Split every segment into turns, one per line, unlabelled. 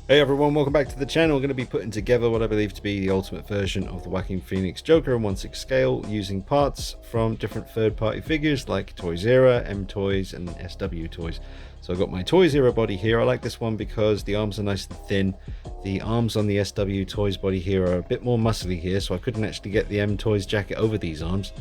Hey everyone, welcome back to the channel. We're going to be putting together what I believe to be the ultimate version of the Joaquin Phoenix Joker in 1/6 scale using parts from different third-party figures like Toys Era, M Toys, and SW Toys. So I've got my Toys Era body here. I like this one because the arms are nice and thin. The arms on the SW Toys body here are a bit more muscly here, so I couldn't actually get the M Toys jacket over these arms.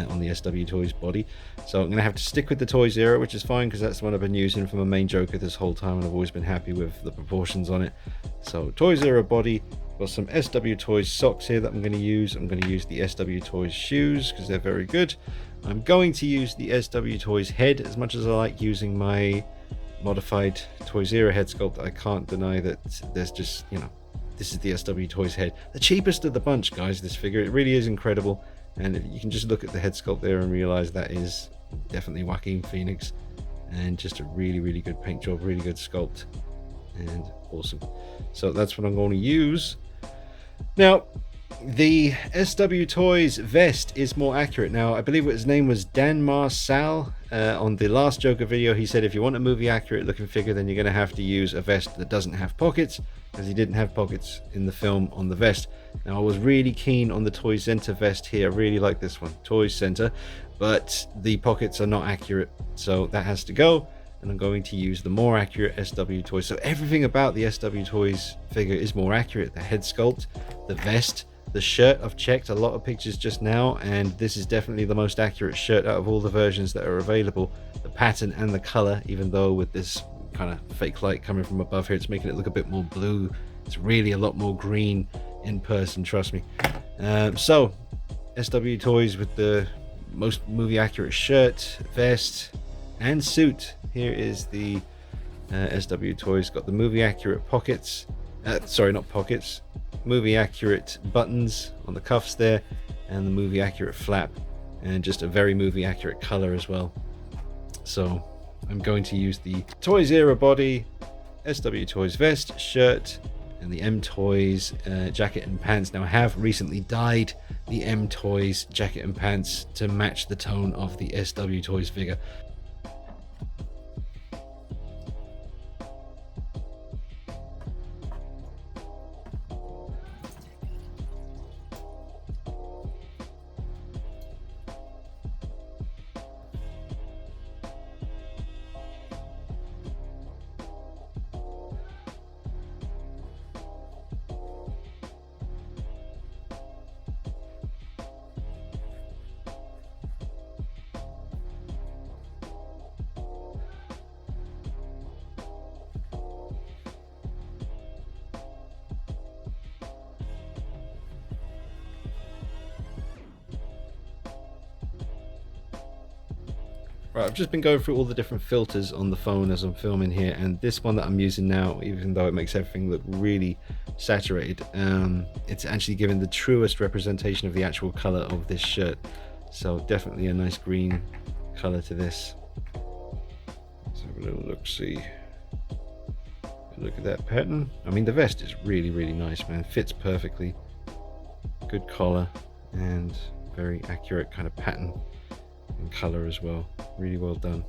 On the SW Toys body, so I'm going to have to stick with the Toys Era, which is fine because that's the one I've been using for my main Joker this whole time, and I've always been happy with the proportions on it. So Toys Era body, got some SW Toys socks here that I'm going to use. I'm going to use the SW Toys shoes because they're very good. I'm going to use the SW Toys head. As much as I like using my modified Toys Era head sculpt, I can't deny that there's just, this is the SW Toys head, the cheapest of the bunch, guys. This figure, it really is incredible. And you can just look at the head sculpt there and realize that is definitely Joaquin Phoenix, and just a really good paint job, really good sculpt, and awesome. So that's what I'm going to use. Now, the SW Toys vest is more accurate. Now, I believe his name was Dan Marsal. On the last Joker video, he said if you want a movie accurate looking figure, then you're going to have to use a vest that doesn't have pockets, because he didn't have pockets in the film on the vest. Now, I was really keen on the Toy Center vest here. I really like this one, Toy Center, but the pockets are not accurate, so that has to go. And I'm going to use the more accurate SW Toys. So everything about the SW Toys figure is more accurate. The head sculpt, the vest, the shirt. I've checked a lot of pictures just now, and this is definitely the most accurate shirt out of all the versions that are available. The pattern and the color, even though with this kind of fake light coming from above here, it's making it look a bit more blue. It's really a lot more green in person, trust me. So SW Toys with the most movie accurate shirt, vest, and suit. Here is the SW Toys. Got the movie accurate pockets. Sorry, not pockets. Movie accurate buttons on the cuffs there, and the movie accurate flap, and just a very movie accurate color as well. So I'm going to use the Toys Era body, SW Toys vest, shirt, and the M Toys jacket and pants. Now, I have recently dyed the M Toys jacket and pants to match the tone of the SW Toys figure. Right, I've just been going through all the different filters on the phone as I'm filming here, and this one that I'm using now, even though it makes everything look really saturated, it's actually giving the truest representation of the actual color of this shirt. So definitely a nice green color to this. Let's have a little look, see. Look at that pattern. I mean, the vest is really nice, man. Fits perfectly. Good collar and very accurate kind of pattern and color as well. Really well done.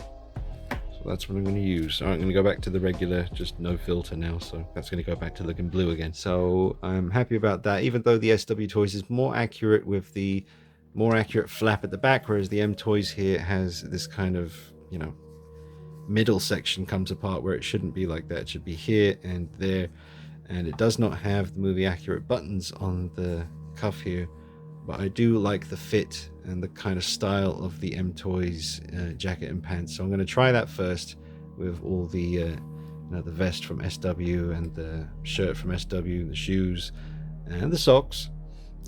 So that's what I'm going to use. All right, I'm going to go back to the regular, just no filter now, so that's going to go back to looking blue again. So I'm happy about that, even though the SW Toys is more accurate with the more accurate flap at the back, whereas the M Toys here has this kind of, middle section comes apart where it shouldn't be like that. It should be here and there, and it does not have the movie accurate buttons on the cuff here. But I do like the fit and the kind of style of the M Toys jacket and pants. So I'm going to try that first with all the the vest from SW and the shirt from SW, the shoes and the socks.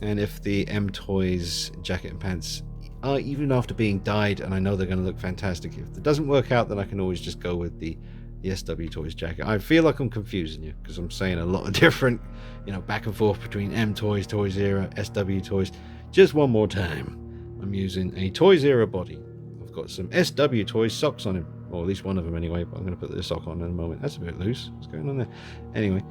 And if the M Toys jacket and pants are, even after being dyed, and I know they're going to look fantastic, if it doesn't work out, then I can always just go with the SW Toys jacket. I feel like I'm confusing you because I'm saying a lot of different, back and forth between M Toys, Toys Era, SW Toys. Just one more time, I'm using a Toys Era body. I've got some SW Toys socks on him, or at least one of them anyway, but I'm going to put this sock on in a moment. That's a bit loose. What's going on there? Anyway,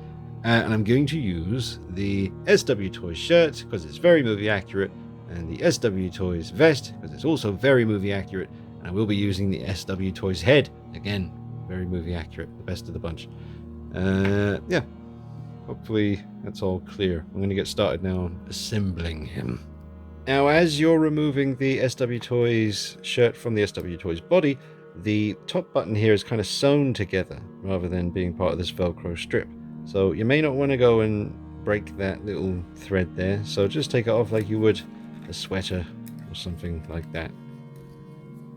and I'm going to use the SW Toys shirt because it's very movie accurate, and the SW Toys vest because it's also very movie accurate, and I will be using the SW Toys head again, very movie accurate, the best of the bunch. Yeah, hopefully that's all clear. I'm going to get started now on assembling him. Now, as you're removing the SW Toys shirt from the SW Toys body, the top button here is kind of sewn together rather than being part of this Velcro strip. So you may not want to go and break that little thread there. So just take it off like you would a sweater or something like that.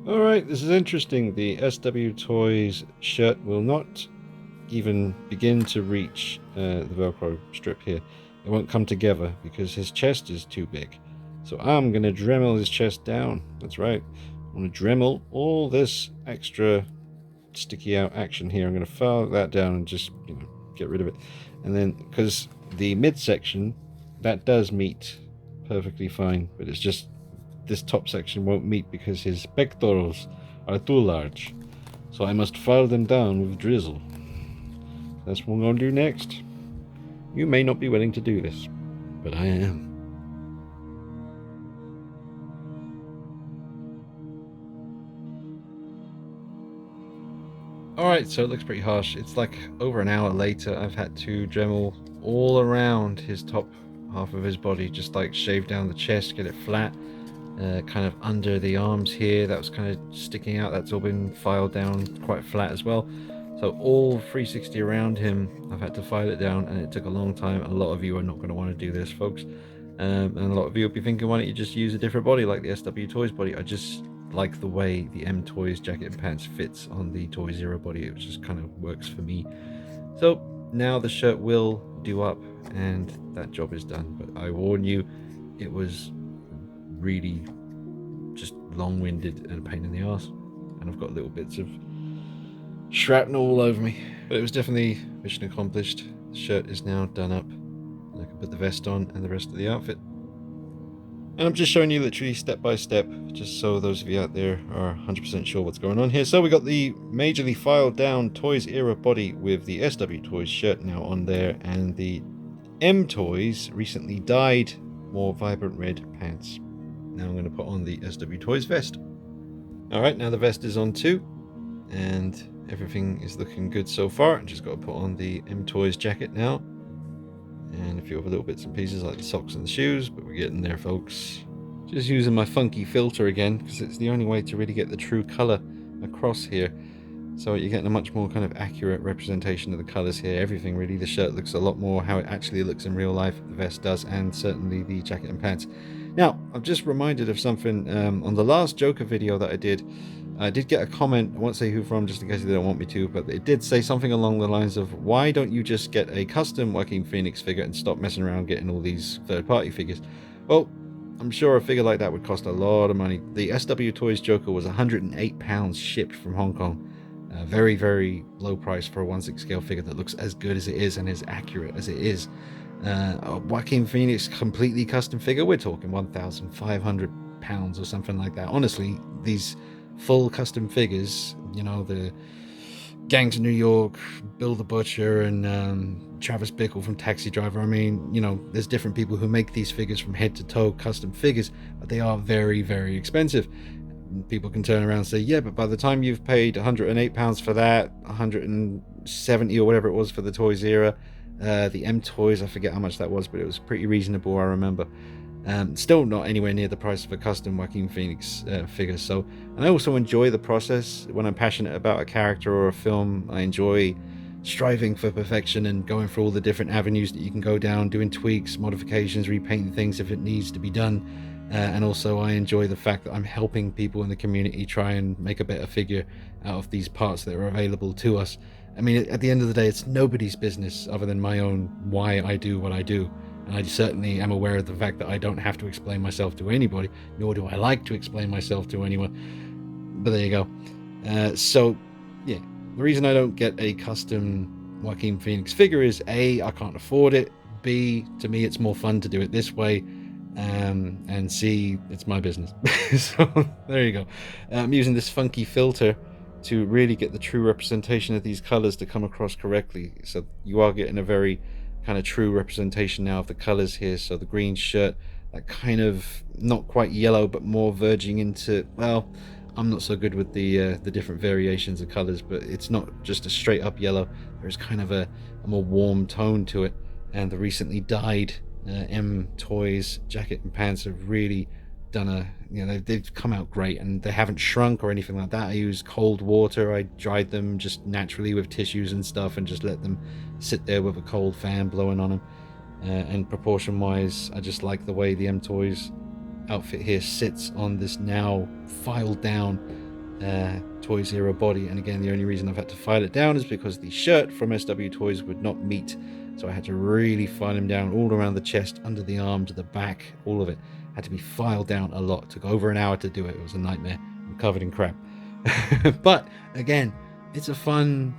Alright, this is interesting. The SW Toys shirt will not even begin to reach the Velcro strip here. It won't come together because his chest is too big. So I'm going to Dremel his chest down. That's right. I'm going to Dremel all this extra sticky out action here. I'm going to file that down and just, get rid of it. And then, because the midsection, that does meet perfectly fine, but it's just this top section won't meet because his pectorals are too large. So I must file them down with drizzle. That's what I'm going to do next. You may not be willing to do this, but I am. Alright, so it looks pretty harsh. It's like over an hour later I've had to Dremel all around his top half of his body, just like shave down the chest, get it flat, kind of under the arms here, that was kind of sticking out, that's all been filed down quite flat as well. So all 360 around him, I've had to file it down, and it took a long time. A lot of you are not going to want to do this, folks. And a lot of you will be thinking, why don't you just use a different body like the SW Toys body? I just like the way the M Toys jacket and pants fits on the Toy Zero body. It just kind of works for me. So now the shirt will do up, and that job is done. But I warn you, it was really just long-winded and a pain in the arse. And I've got little bits of shrapnel all over me, but it was definitely mission accomplished. The shirt is now done up, and I can put the vest on and the rest of the outfit. And I'm just showing you literally step by step, just so those of you out there are 100% sure what's going on here. So we got the majorly filed down Toys Era body with the SW Toys shirt now on there, and the M Toys recently dyed more vibrant red pants. Now I'm going to put on the SW Toys vest. Alright, now the vest is on too, and everything is looking good so far. I just got to put on the M Toys jacket now, and a few other little bits and pieces like the socks and the shoes, but we're getting there, folks. Just using my funky filter again, because it's the only way to really get the true color across here. So you're getting a much more kind of accurate representation of the colors here. Everything really, the shirt looks a lot more how it actually looks in real life, the vest does, and certainly the jacket and pants. Now, I'm just reminded of something. On the last Joker video that I did get a comment. I won't say who from, just in case they don't want me to, but it did say something along the lines of, why don't you just get a custom Joaquin Phoenix figure and stop messing around getting all these third-party figures? Well, I'm sure a figure like that would cost a lot of money. The SW Toys Joker was £108 shipped from Hong Kong. Very, very low price for a 1/6 scale figure that looks as good as it is and as accurate as it is. A Joaquin Phoenix completely custom figure, we're talking £1,500 or something like that. Honestly, these full custom figures, the Gangs of New York, Bill the Butcher, and Travis Bickle from Taxi Driver. I mean, there's different people who make these figures from head to toe, custom figures, but they are very, very expensive. People can turn around and say, yeah, but by the time you've paid £108 for that, 170 or whatever it was for the Toys Era, the M Toys, I forget how much that was, but it was pretty reasonable, I remember. Still not anywhere near the price of a custom Joaquin Phoenix figure. So, and I also enjoy the process. When I'm passionate about a character or a film, I enjoy striving for perfection and going through all the different avenues that you can go down, doing tweaks, modifications, repainting things if it needs to be done. And also I enjoy the fact that I'm helping people in the community try and make a better figure out of these parts that are available to us. I mean, at the end of the day, it's nobody's business other than my own why I do what I do. And I certainly am aware of the fact that I don't have to explain myself to anybody, nor do I like to explain myself to anyone. But there you go. So, yeah, the reason I don't get a custom Joaquin Phoenix figure is A, I can't afford it. B, to me, it's more fun to do it this way. And C, it's my business. So there you go. I'm using this funky filter to really get the true representation of these colors to come across correctly. So you are getting a very kind of true representation now of the colors here. So the green shirt, that kind of not quite yellow, but more verging into, well, I'm not so good with the different variations of colors, but it's not just a straight up yellow. There's kind of a more warm tone to it, and the recently dyed M Toys jacket and pants have really done they've come out great, and they haven't shrunk or anything like that. I use cold water. I dried them just naturally with tissues and stuff, and just let them sit there with a cold fan blowing on them. And proportion wise, I just like the way the M Toys outfit here sits on this now filed down Toys era body. And again, the only reason I've had to file it down is because the shirt from SW Toys would not meet, so I had to really file him down all around the chest, under the arms, the back, all of it had to be filed down a lot. It took over an hour to do it. It was a nightmare. I'm covered in crap. But again, it's a fun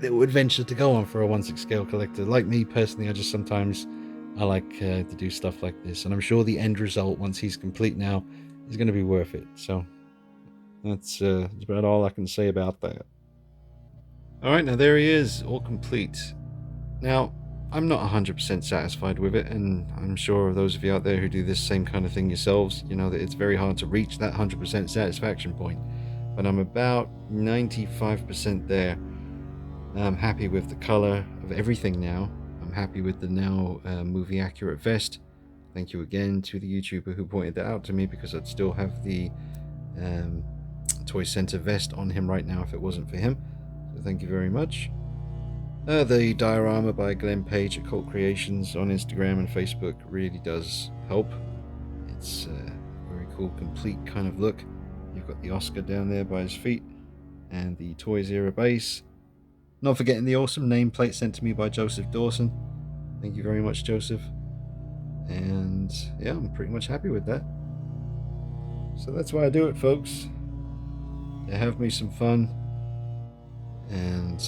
little adventure to go on for a 1/6 scale collector. Like me personally, I like to do stuff like this, and I'm sure the end result, once he's complete now, is going to be worth it. So that's about all I can say about that. All right, now there he is, all complete. Now, I'm not 100% satisfied with it, and I'm sure those of you out there who do this same kind of thing yourselves, you know that it's very hard to reach that 100% satisfaction point. But I'm about 95% there. I'm happy with the color of everything now. I'm happy with the now movie accurate vest. Thank you again to the YouTuber who pointed that out to me, because I'd still have the Toy Center vest on him right now if it wasn't for him. So thank you very much. The diorama by Glenn Page at Cult Creations on Instagram and Facebook really does help. It's a very cool, complete kind of look. You've got the Oscar down there by his feet, and the Toys era base. Not forgetting the awesome nameplate sent to me by Joseph Dawson. Thank you very much, Joseph. And yeah, I'm pretty much happy with that. So that's why I do it, folks. To have me some fun and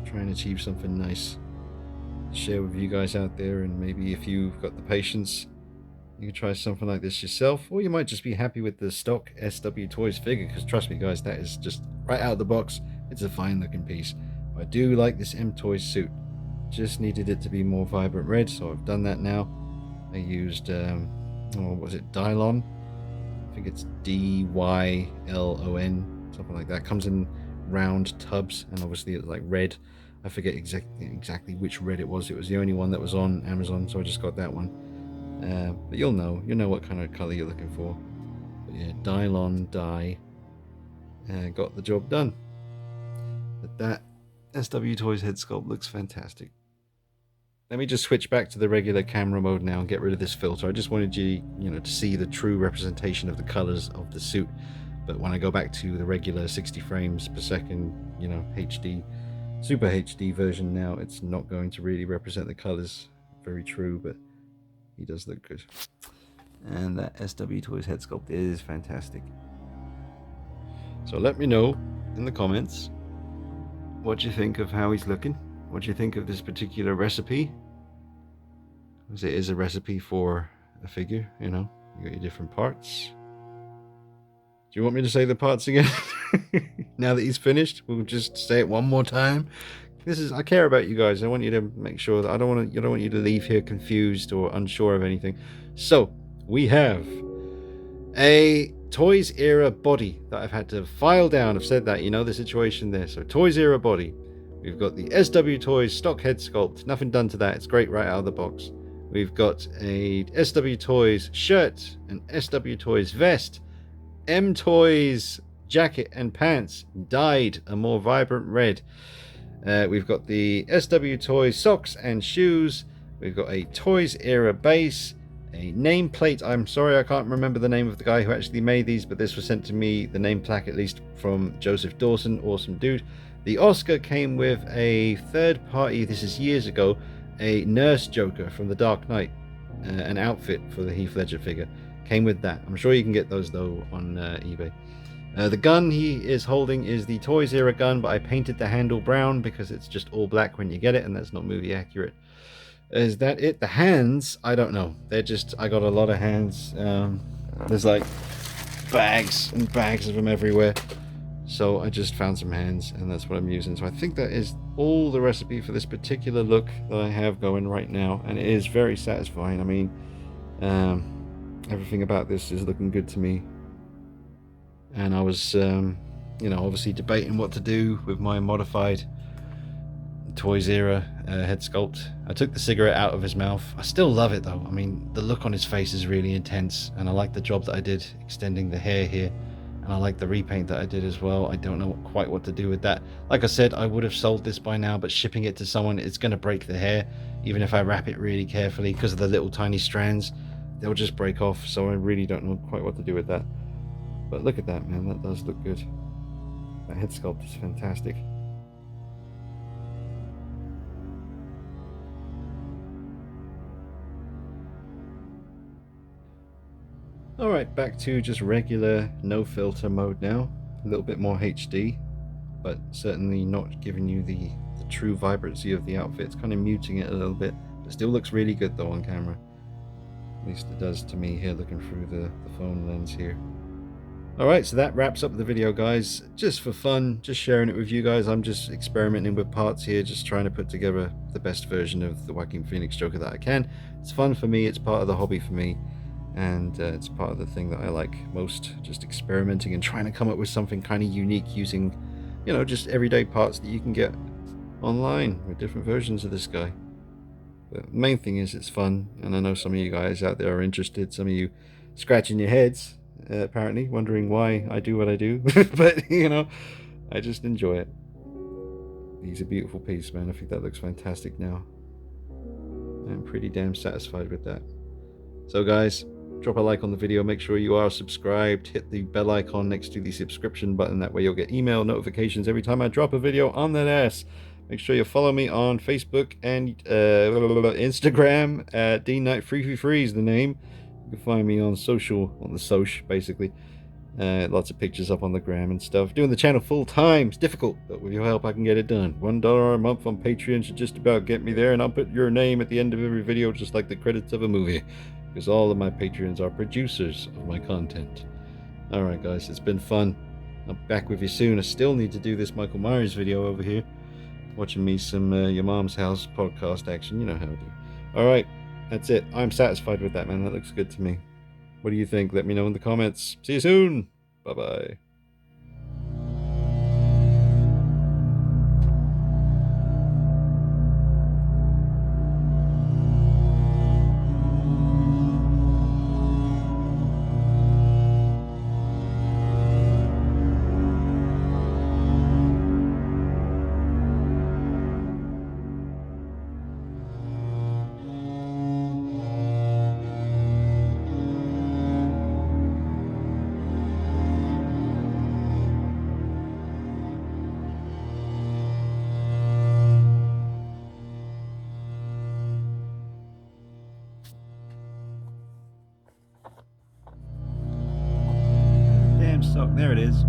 try and achieve something nice to share with you guys out there. And maybe if you've got the patience, you can try something like this yourself, or you might just be happy with the stock SW Toys figure, because trust me guys, that is just right out of the box. It's a fine looking piece. I do like this M Toys suit. Just needed it to be more vibrant red, so I've done that now. I used what was it, Dylon? I think it's DYLON, something like that. Comes in round tubs, and obviously it's like red. I forget exactly which red it was. It was the only one that was on Amazon, so I just got that one. But you'll know what kind of color you're looking for. But yeah, Dylon dye got the job done. But that SW Toys head sculpt looks fantastic. Let me just switch back to the regular camera mode now and get rid of this filter. I just wanted you to see the true representation of the colors of the suit. But when I go back to the regular 60 frames per second, HD, Super HD version now, it's not going to really represent the colors very true, but he does look good. And that SW Toys head sculpt is fantastic. So let me know in the comments what you think of how he's looking. What do you think of this particular recipe? Because it is a recipe for a figure, you got your different parts. Do you want me to say the parts again? Now that he's finished, we'll just say it one more time. I care about you guys. I want you to make sure that I don't want you to leave here confused or unsure of anything. So we have a Toys era body that I've had to file down. I've said that, the situation there. So Toys era body. We've got the SW Toys stock head sculpt. Nothing done to that. It's great right out of the box. We've got a SW Toys shirt, an SW Toys vest, M Toys jacket and pants dyed a more vibrant red. We've got the SW Toys socks and shoes. We've got a Toys era base, a nameplate. I'm sorry, I can't remember the name of the guy who actually made these, but this was sent to me, the name plaque at least, from Joseph Dawson. Awesome dude. The Oscar came with a third party, this is years ago, a Nurse Joker from The Dark Knight, an outfit for the Heath Ledger figure. Came with that. I'm sure you can get those though on eBay. The gun he is holding is the Toys era gun, but I painted the handle brown because it's just all black when you get it, and that's not movie accurate. Is that it? The hands, I don't know. They're just, I got a lot of hands. There's like bags and bags of them everywhere. So I just found some hands, and that's what I'm using. So I think that is all the recipe for this particular look that I have going right now, and it is very satisfying. I mean, everything about this is looking good to me. and I was, you know, obviously debating what to do with my modified Toys Era head sculpt. I took the cigarette out of his mouth. I still love it though. I mean, the look on his face is really intense, and I like the job that I did extending the hair here, and I like the repaint that I did as well. I don't know quite what to do with that. Like I said, I would have sold this by now, but shipping it to someone, it's going to break the hair, even if I wrap it really carefully, because of the little tiny strands. They'll just break off, so I really don't know quite what to do with that. But look at that, man. That does look good. That head sculpt is fantastic. Alright, back to just regular no filter mode now. A little bit more HD, but certainly not giving you the true vibrancy of the outfit. It's kind of muting it a little bit. It still looks really good though on camera. At least it does to me here looking through the phone lens here. Alright, so that wraps up the video, guys. Just for fun, just sharing it with you guys. I'm just experimenting with parts here, just trying to put together the best version of the Joaquin Phoenix Joker that I can. It's fun for me, it's part of the hobby for me, and it's part of the thing that I like most, just experimenting and trying to come up with something kind of unique using, you know, just everyday parts that you can get online with different versions of this guy. But the main thing is it's fun, and I know some of you guys out there are interested, some of you scratching your heads, apparently, wondering why I do what I do. But, you know, I just enjoy it. He's a beautiful piece, man. I think that looks fantastic now. I'm pretty damn satisfied with that. So, guys, drop a like on the video. Make sure you are subscribed. Hit the bell icon next to the subscription button. That way you'll get email notifications every time I drop a video on that ass. Make sure you follow me on Facebook and Instagram at DKnight333 is the name. You can find me on social, on the soch, basically. Lots of pictures up on the gram and stuff. Doing the channel full time is difficult, but with your help I can get it done. $1 a month on Patreon should just about get me there, and I'll put your name at the end of every video just like the credits of a movie, because all of my Patreons are producers of my content. Alright guys, it's been fun. I'm back with you soon. I still need to do this Michael Myers video over here. Watching me some Your Mom's House podcast action. You know how I do. Alright, that's it. I'm satisfied with that, man. That looks good to me. What do you think? Let me know in the comments. See you soon. Bye-bye. Damn suck. There it is.